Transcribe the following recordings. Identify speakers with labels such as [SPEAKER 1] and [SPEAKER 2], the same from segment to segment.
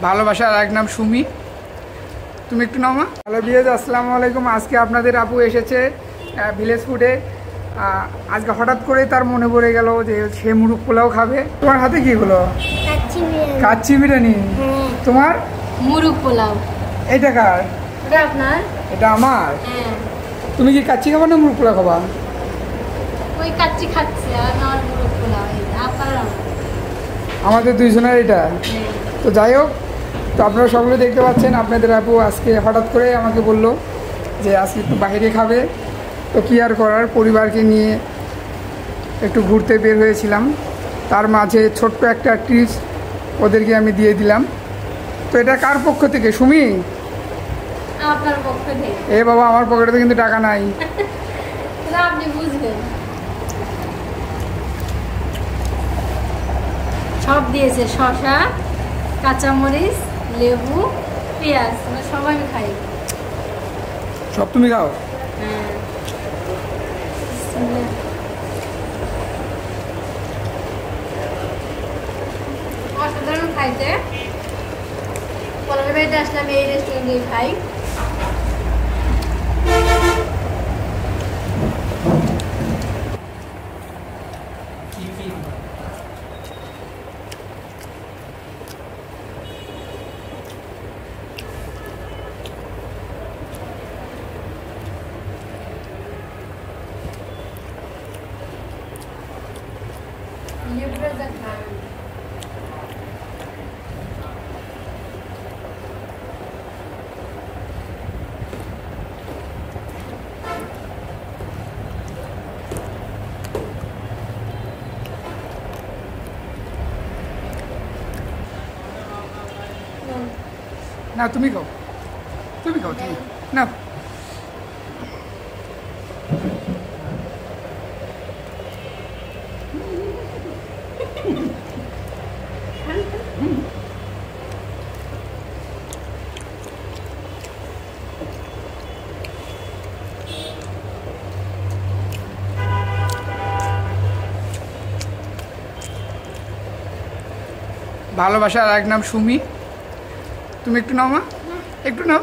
[SPEAKER 1] ভালোবাসার এক নাম সুমি। তুমি একটু নাও মা। হ্যালো বিয়াজ, আসসালামু আলাইকুম। আজকে আপনাদের আপু এসেছে ভিলেজ ফুডে। আজকে হঠাৎ করে তার মনে পড়ে গেল যে সে মুরগ পোলাও খাবে। তোমার হাতে কি হলো? কাচ্চি বিরিয়ানি। তোমার
[SPEAKER 2] মুরগ পোলাও।
[SPEAKER 1] এটা কার?
[SPEAKER 2] এটা আপনার। এটা
[SPEAKER 1] আমার। তুমি কি কাচ্চি খাবা না মুরগ পোলাও খাবা?
[SPEAKER 2] ওই কাচ্চি খাচ্ছে আর আমার মুরগ পোলাও।
[SPEAKER 1] আমাদের দুইজনের এটা। তো যাই হোক, তো আপনারা সকলে দেখতে পাচ্ছেন আপনাদের আপু আজকে হঠাৎ করে আমাকে বলল যে আজকে একটু বাইরে খাবে। তো কী আর করার, পরিবারকে নিয়ে একটু ঘুরতে বের হয়েছিলাম। তার মাঝে ছোট্ট একটা ট্রিট ওদেরকে আমি দিয়ে দিলাম। তো এটা কার পক্ষ থেকে সুমি?
[SPEAKER 2] আপনার পক্ষ থেকে।
[SPEAKER 1] এ বাবা, আমার পকেটে কিন্তু টাকা নাই।
[SPEAKER 2] আপনি বুঝবেন। সব দিয়েছে, শসা, কাঁচামরিচ, লেবু, পেঁয়াজ। সবাই খাই।
[SPEAKER 1] সব তুমি খাও?
[SPEAKER 2] অসাধারণ খাইতে। পরের বাড়িতে আসলাম, এই রেস্টুরেন্টে খাই।
[SPEAKER 1] না, তুমি খাও, তুমি খাও, তুমি না। ভালোবাসার এক নাম সুমি। তুমি একটু নাও মা, একটু নাও।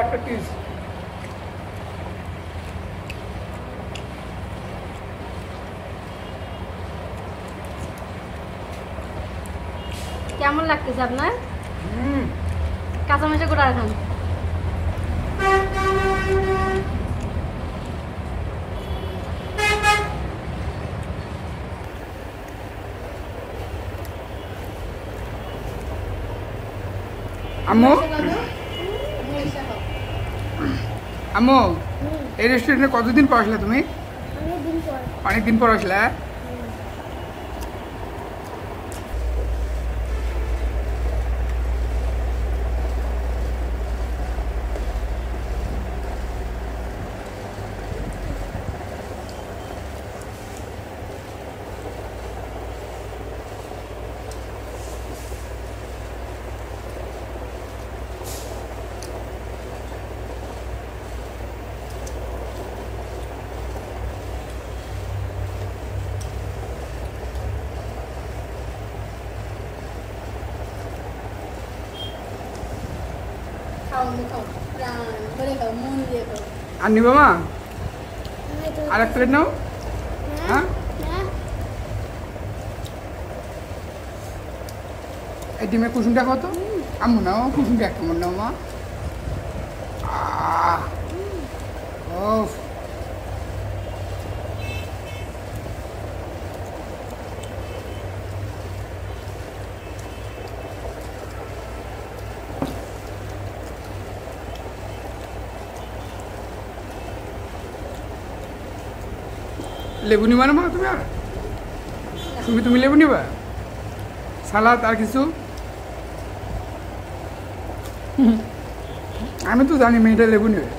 [SPEAKER 1] একটা টিস।
[SPEAKER 2] কেমন লাগতেছে আপনার? কাঁচামরিচ গোটা রাখান।
[SPEAKER 1] আম্মু, আম্মু, এই রেস্টুরেন্টে কতদিন পর আসলে তুমি? অনেকদিন পর আসলে। আর নিবা মা? আর এক প্লেট নাও। হ্যাঁ, এই ডিমের কুসুমটা কত? আম্মু নাও, কুসুমটা এক কেমন নাও মা। লেবু নিবা না মা তুমি? আর তুমি লেবু নিবা? সালাদ আর কিছু? আমি তো জানি মেয়েটা লেবু নেবে।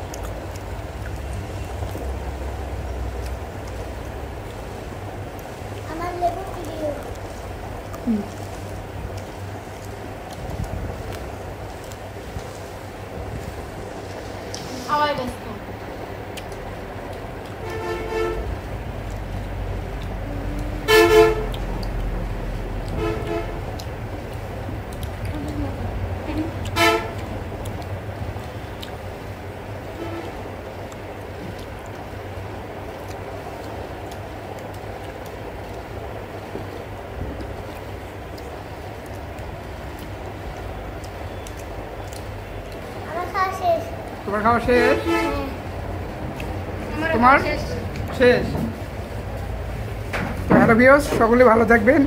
[SPEAKER 1] তোমার খাওয়া শেষ?
[SPEAKER 2] আমার
[SPEAKER 1] তোমার?
[SPEAKER 2] শেষ।
[SPEAKER 1] শেষ। তো হ্যালো ভিউয়ার্স, সকলে ভালো থাকবেন।